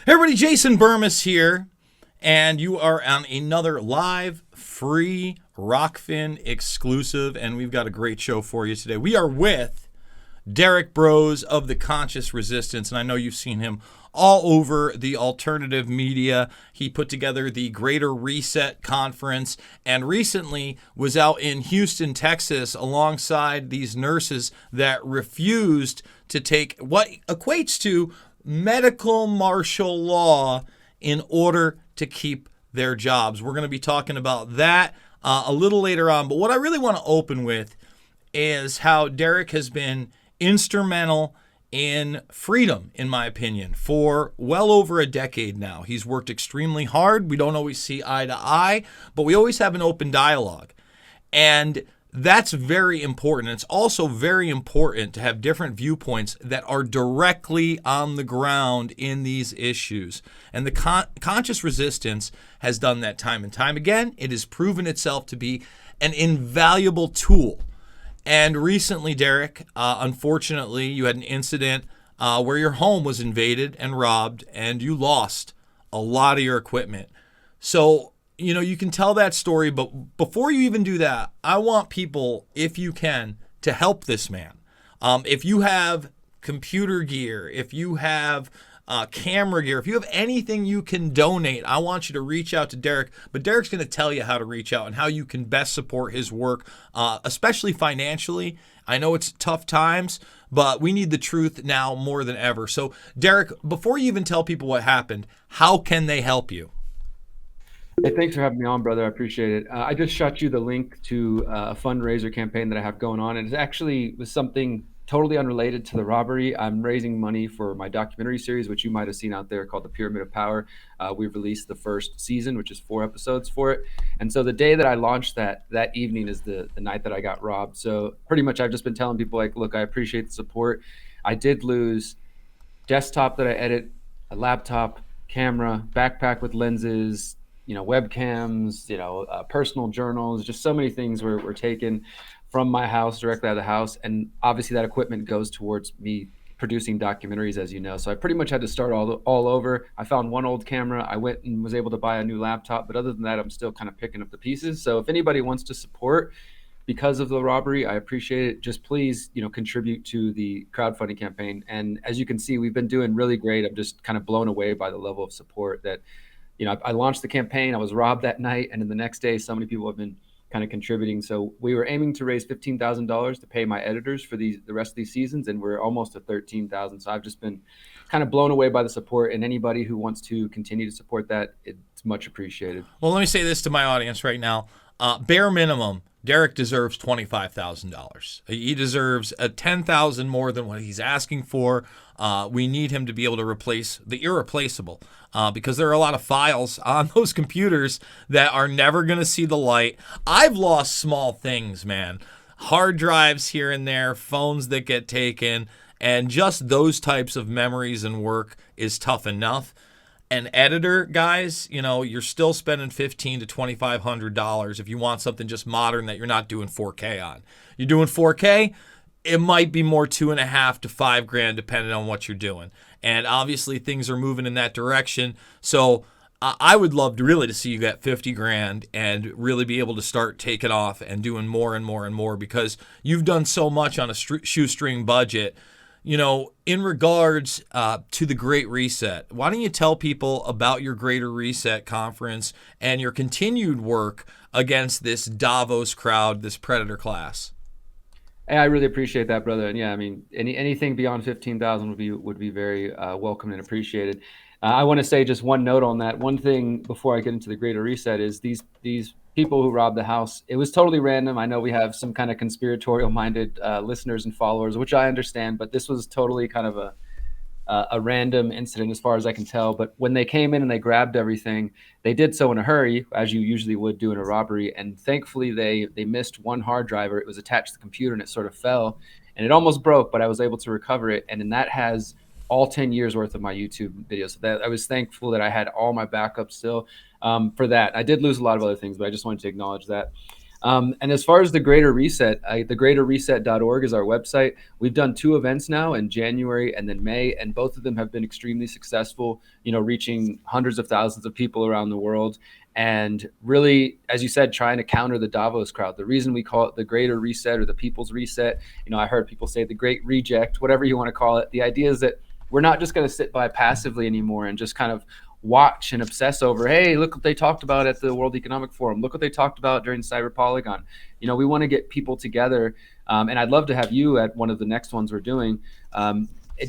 Hey everybody, Jason Burmis here, and you are on another live, free Rockfin exclusive, and we've got a great show for you today. We are with Derek Bros of the Conscious Resistance, and I know you've seen him all over the alternative media. He put together the Greater Reset Conference and recently was out in Houston, Texas, alongside these nurses that refused to take what equates to medical martial law in order to keep their jobs. We're going to be talking about that a little later on, but what I really want to open with is how Derek has been instrumental in freedom, in my opinion, for well over a decade now. He's worked extremely hard. We don't always see eye to eye, but we always have an open dialogue. And that's very important. It's also very important to have different viewpoints that are directly on the ground in these issues. And the conscious resistance has done that time and time again. It has proven itself to be an invaluable tool. And recently, Derek, unfortunately, you had an incident where your home was invaded and robbed, and you lost a lot of your equipment. So, you can tell that story, but before you even do that, I want people, if you can, to help this man. If you have computer gear, if you have camera gear, if you have anything you can donate, I want you to reach out to Derek. But Derek's going to tell you how to reach out and how you can best support his work, especially financially. I know it's tough times, but we need the truth now more than ever. So, Derek, before you even tell people what happened, how can they help you? Hey, thanks for having me on, brother. I appreciate it. I just shot you the link to a fundraiser campaign that I have going on, and it actually was something totally unrelated to the robbery. I'm raising money for my documentary series, which you might have seen out there, called The Pyramid of Power. We've released the first season, which is 4 episodes for it. And so the day that I launched that evening is the night that I got robbed. So pretty much I've just been telling people, like, look, I appreciate the support. I did lose desktop that I edit, a laptop, camera, backpack with lenses, webcams, personal journals, just so many things were taken from my house, directly out of the house. And obviously that equipment goes towards me producing documentaries, as you know. So I pretty much had to start all over. I found one old camera. I went and was able to buy a new laptop. But other than that, I'm still kind of picking up the pieces. So if anybody wants to support because of the robbery, I appreciate it. Just please, contribute to the crowdfunding campaign. And as you can see, we've been doing really great. I'm just kind of blown away by the level of support that, I launched the campaign. I was robbed that night, and then the next day, so many people have been kind of contributing. So we were aiming to raise $15,000 to pay my editors for the rest of these seasons, and we're almost at 13,000. So I've just been kind of blown away by the support, and anybody who wants to continue to support that, it's much appreciated. Well, let me say this to my audience right now. Bare minimum, Derek deserves $25,000. He deserves a $10,000 more than what he's asking for. We need him to be able to replace the irreplaceable because there are a lot of files on those computers that are never going to see the light. I've lost small things, man. Hard drives here and there, phones that get taken, and just those types of memories and work is tough enough. An editor, guys, you're still spending $1,500 to $2,500 if you want something just modern that you're not doing 4K on. You're doing 4K, it might be more $2.5 to $5,000 depending on what you're doing. And obviously things are moving in that direction. So I would love to see you get 50 grand and really be able to start taking off and doing more and more and more because you've done so much on a shoestring budget. In regards to the Great Reset, why don't you tell people about your Greater Reset conference and your continued work against this Davos crowd, this predator class? Hey, I really appreciate that, brother. And yeah, I mean, anything beyond 15,000 would be very welcome and appreciated. I want to say just one note on that. One thing before I get into the Greater Reset is these people who robbed the house. It was totally random. I know we have some kind of conspiratorial minded listeners and followers, which I understand, but this was totally kind of a random incident as far as I can tell. But when they came in and they grabbed everything, they did so in a hurry, as you usually would do in a robbery. And thankfully, they missed one hard drive. It was attached to the computer and it sort of fell, and it almost broke, but I was able to recover it. And then that has all 10 years worth of my YouTube videos. So that I was thankful that I had all my backups still for that. I did lose a lot of other things, but I just wanted to acknowledge that. And as far as the Greater Reset, thegreaterreset.org is our website. We've done 2 events now in January and then May, and both of them have been extremely successful, reaching hundreds of thousands of people around the world. And really, as you said, trying to counter the Davos crowd. The reason we call it the Greater Reset or the People's Reset, I heard people say the Great Reject, whatever you want to call it. The idea is that we're not just going to sit by passively anymore and just kind of watch and obsess over, hey, look what they talked about at the World Economic Forum. Look what they talked about during Cyber Polygon. We want to get people together. And I'd love to have you at one of the next ones we're doing,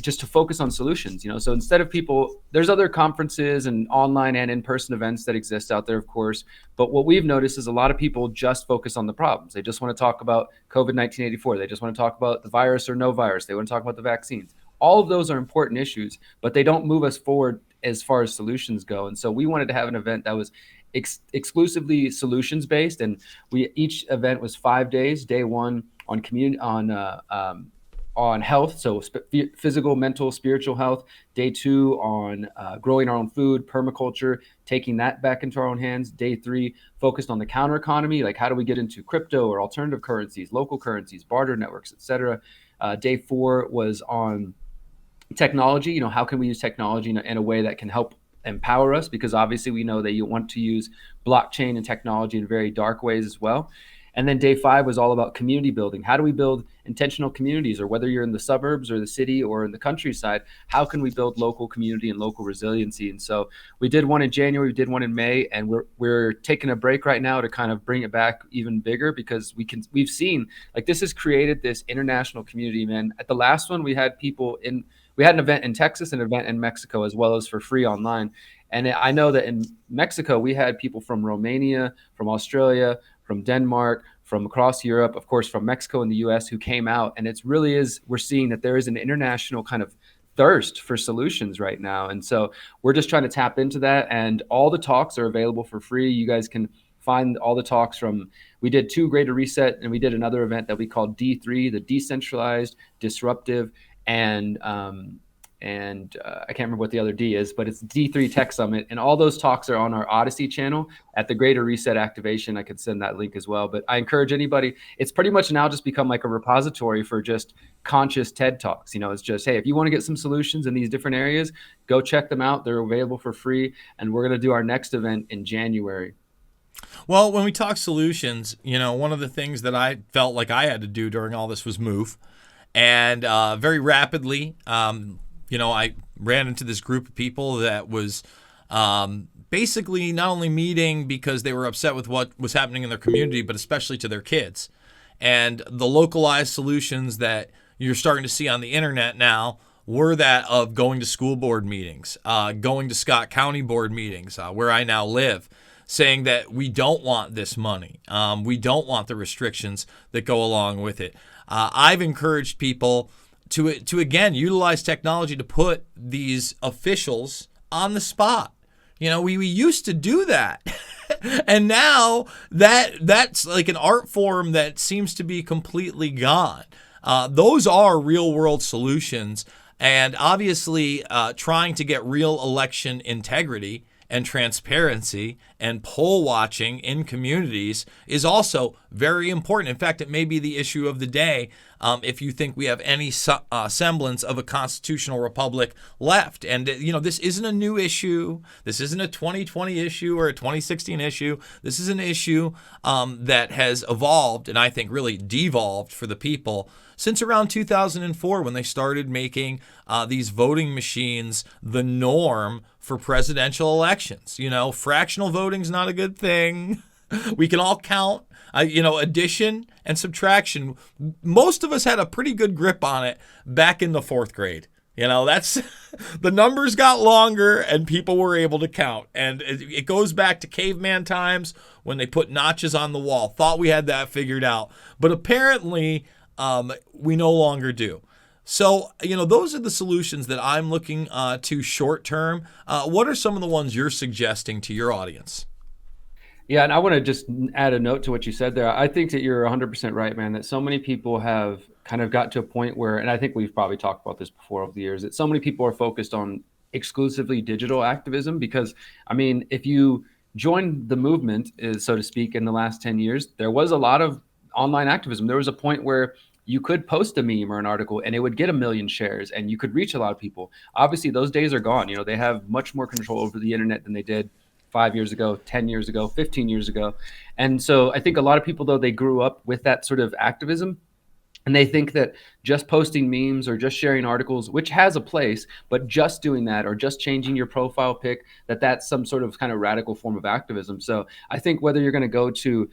just to focus on solutions. So instead of people, there's other conferences and online and in-person events that exist out there, of course. But what we've noticed is a lot of people just focus on the problems. They just want to talk about COVID-1984. They just want to talk about the virus or no virus. They want to talk about the vaccines. All of those are important issues, but they don't move us forward as far as solutions go. And so we wanted to have an event that was exclusively solutions based. And each event was 5 days. Day 1 on community, on health, so physical, mental, spiritual health. Day 2 on growing our own food, permaculture, taking that back into our own hands. Day 3 focused on the counter economy, like how do we get into crypto or alternative currencies, local currencies, barter networks, etc. Day 4 was on technology. How can we use technology in a way that can help empower us? Because obviously we know that you want to use blockchain and technology in very dark ways as well. And then day 5 was all about community building. How do we build intentional communities? Or whether you're in the suburbs or the city or in the countryside, how can we build local community and local resiliency? And so we did one in January, we did one in May, and we're taking a break right now to kind of bring it back even bigger, because we've seen, like, this has created this international community, man. At the last one, we had an event in Texas, an event in Mexico, as well as for free online. And I know that in Mexico, we had people from Romania, from Australia, from Denmark, from across Europe, of course, from Mexico and the US, who came out. And we're seeing that there is an international kind of thirst for solutions right now. And so we're just trying to tap into that. And all the talks are available for free. You guys can find all the talks we did 2 Greater Reset, and we did another event that we called D3, the Decentralized, Disruptive, and I can't remember what the other D is, but it's D3 Tech Summit. And all those talks are on our Odyssey channel at the Greater Reset Activation. I could send that link as well. But I encourage anybody, it's pretty much now just become like a repository for just conscious TED Talks. It's just, hey, if you want to get some solutions in these different areas, go check them out. They're available for free. And we're going to do our next event in January. Well, when we talk solutions, one of the things that I felt like I had to do during all this was move. And very rapidly, I ran into this group of people that was basically not only meeting because they were upset with what was happening in their community, but especially to their kids. And the localized solutions that you're starting to see on the internet now were that of going to school board meetings, going to Scott County board meetings, where I now live, saying that we don't want this money. We don't want the restrictions that go along with it. I've encouraged people to again utilize technology to put these officials on the spot. We used to do that. And now that's like an art form that seems to be completely gone. Those are real world solutions, and obviously trying to get real election integrity and transparency and poll watching in communities is also very important. In fact, it may be the issue of the day if you think we have any semblance of a constitutional republic left. And, this isn't a new issue. This isn't a 2020 issue or a 2016 issue. This is an issue that has evolved and I think really devolved for the people since around 2004, when they started making these voting machines the norm for presidential elections. Fractional voting's not a good thing. We can all count. Addition and subtraction. Most of us had a pretty good grip on it back in the 4th grade. That's the numbers got longer and people were able to count. And it goes back to caveman times when they put notches on the wall. Thought we had that figured out. But apparently we no longer do. So, those are the solutions that I'm looking to short term. What are some of the ones you're suggesting to your audience? Yeah, and I want to just add a note to what you said there. I think that you're 100% right, man, that so many people have kind of got to a point where, and I think we've probably talked about this before over the years, that so many people are focused on exclusively digital activism because, if you joined the movement, so to speak, in the last 10 years, there was a lot of online activism. There was a point where you could post a meme or an article and it would get 1 million shares and you could reach a lot of people. Obviously, those days are gone. They have much more control over the internet than they did 5 years ago, 10 years ago, 15 years ago. And so I think a lot of people, though, they grew up with that sort of activism. And they think that just posting memes or just sharing articles, which has a place, but just doing that or just changing your profile pic, that's some sort of kind of radical form of activism. So I think whether you're going to go to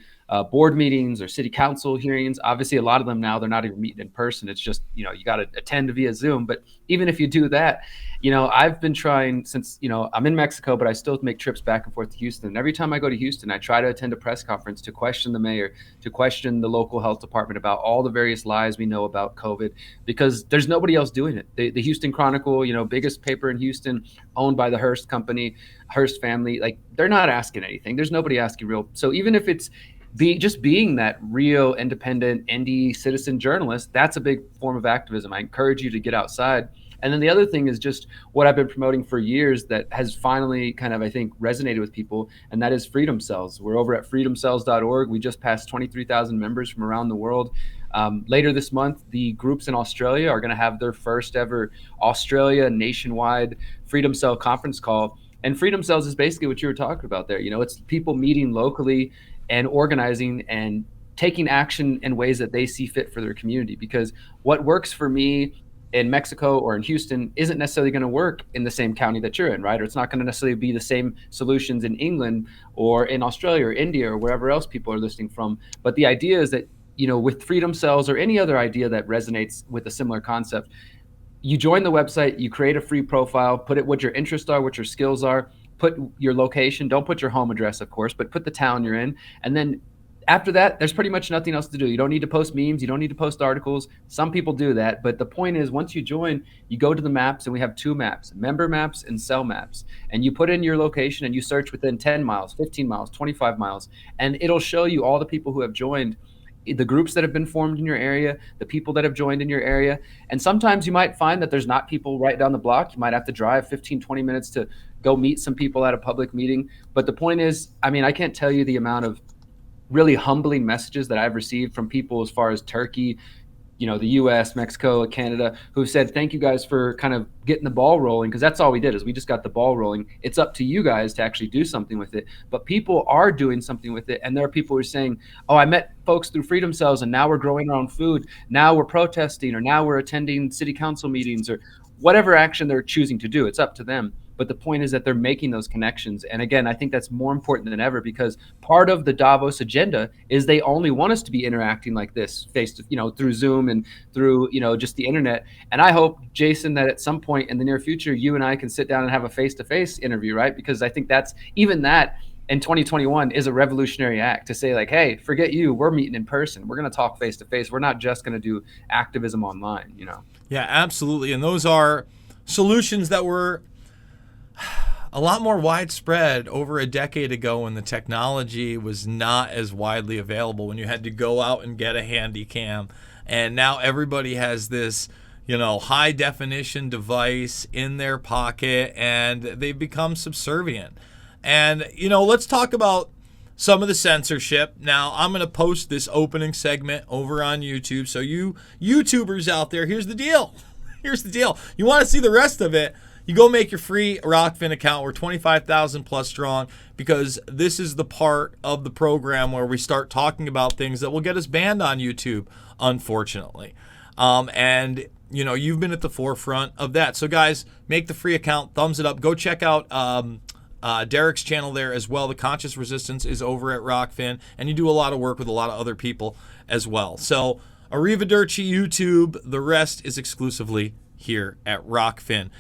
board meetings or city council hearings, obviously a lot of them now, they're not even meeting in person. It's just, you got to attend via Zoom. But even if you do that, I've been trying since, I'm in Mexico, but I still make trips back and forth to Houston. And every time I go to Houston, I try to attend a press conference to question the mayor, to question the local health department about all the various lies we know about COVID, because there's nobody else doing it. The Houston Chronicle, biggest paper in Houston, owned by the Hearst company, Hearst family, like they're not asking anything. There's nobody asking real. So even if it's being that real independent indie citizen journalist, that's a big form of activism. I encourage you to get outside. And then the other thing is just what I've been promoting for years that has finally kind of, I think, resonated with people, and that is Freedom Cells. We're over at freedomcells.org. We just passed 23,000 members from around the world. Later this month, the groups in Australia are going to have their first ever Australia nationwide Freedom Cell conference call. And Freedom Cells is basically what you were talking about there. It's people meeting locally and organizing and taking action in ways that they see fit for their community. Because what works for me in Mexico or in Houston isn't necessarily going to work in the same county that you're in, right? Or it's not going to necessarily be the same solutions in England or in Australia or India or wherever else people are listening from. But the idea is that, with Freedom Cells or any other idea that resonates with a similar concept, you join the website, you create a free profile, put it what your interests are, what your skills are, put your location, don't put your home address, of course, but put the town you're in. And then after that, there's pretty much nothing else to do. You don't need to post memes. You don't need to post articles. Some people do that. But the point is, once you join, you go to the maps, and we have 2 maps, member maps and cell maps. And you put in your location and you search within 10 miles, 15 miles, 25 miles. And it'll show you all the people who have joined, the groups that have been formed in your area, the people that have joined in your area. And sometimes you might find that there's not people right down the block. You might have to drive 15, 20 minutes to go meet some people at a public meeting. But the point is, I can't tell you the amount of really humbling messages that I've received from people as far as Turkey, the US, Mexico, Canada, who said, thank you guys for kind of getting the ball rolling, because that's all we did is we just got the ball rolling. It's up to you guys to actually do something with it. But people are doing something with it. And there are people who are saying, oh, I met folks through Freedom Cells and now we're growing our own food. Now we're protesting, or now we're attending city council meetings, or whatever action they're choosing to do. It's up to them. But the point is that they're making those connections. And again, I think that's more important than ever, because part of the Davos agenda is they only want us to be interacting like this through Zoom and through, just the internet. And I hope, Jason, that at some point in the near future, you and I can sit down and have a face-to-face interview, right? Because I think that in 2021 is a revolutionary act to say, like, hey, forget you. We're meeting in person. We're going to talk face-to-face. We're not just going to do activism online, Yeah, absolutely. And those are solutions that were a lot more widespread over a decade ago, when the technology was not as widely available, when you had to go out and get a handy cam. And now everybody has this, high definition device in their pocket, and they've become subservient. And, let's talk about some of the censorship. Now, I'm going to post this opening segment over on YouTube. So you YouTubers out there, here's the deal. You want to see the rest of it? You go make your free Rockfin account. We're 25,000 plus strong, because this is the part of the program where we start talking about things that will get us banned on YouTube, unfortunately. And you've been at the forefront of that. So guys, make the free account, thumbs it up. Go check out Derek's channel there as well. The Conscious Resistance is over at Rockfin, and you do a lot of work with a lot of other people as well. So arrivederci YouTube. The rest is exclusively here at Rockfin.